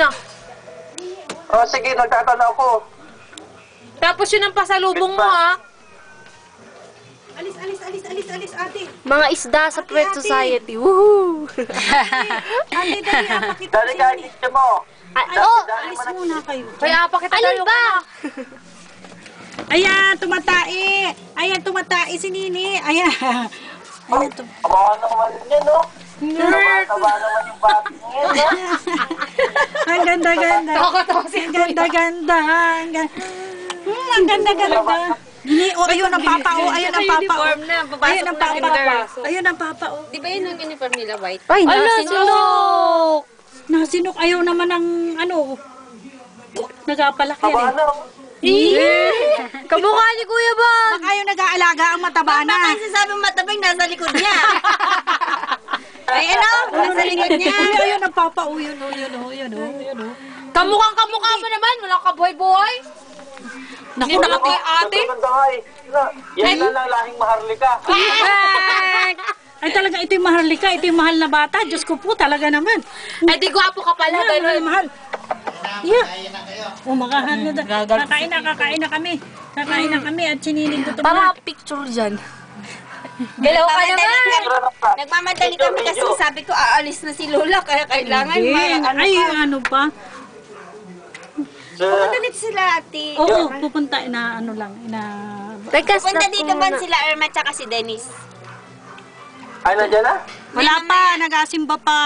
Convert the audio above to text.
na. Oh, sige, nagtatanaw ko. Tapos yun ang pasalubong mo, ha? Alis, ate. Mga isda sa Pet Society. Woohoo! Ate, dali, apakita Dali ka, gusto mo. Alis muna kayo. Kaya pa kita Alin ba? Ayan, tumatai. Ayan, tumatai si Nini. Ayan. Ayan, Kabahan naman yan, no? Kabahan naman yung bati niya, no? Ang ganda-ganda. Nakakatawa si Ang ganda-ganda. Ang ganda-ganda. Nini, oh, ayun ang papa, oh. Ayun ang papa, oh. Ayun ang papa. Ayun ang papa, oh. Di ba yun ang uniform nila, white? Ay, Ala, nasinok! Nasinok, ayaw naman ng, ano, nagapalaki yan, Kabahan eh. naman. Kamukha ni Kuya Bon! Baka ayaw nag-aalaga ang mataba na. Baka sasabi matabing nasa likod niya. Ay, ano? Nasa likod niya. Ayun ang papa, oh. Yun, oh, yun, oh, yun, oh, yun, oh. Kamukhang kamukha mo naman. Walang kabuhay-buhay. Naku, Hindi nakati-ate. Maganda nga, eh. Yan na lang lahing maharlika. ay talaga, ito yung maharlika, ito yung mahal na bata. Diyos ko po, talaga naman. Eh, di gwapo ka pala. Mahal, Ganun. mahal. Yeah. O, makahan na. Kakain na kami. Kakain na kami at sinilin ko ito. Para picture dyan. Galaw ka naman. Nagmamadali kami kasi sabi ko aalis na si Lola kaya kailangan Ay, ano pa? Pumunta dito sila, ate. Oo, pupunta na ano lang. Teka, Pupunta stop dito ko man muna. sila Irma tsaka si Dennis. Ay, nandiyan na? Wala pa, nag-asimba pa.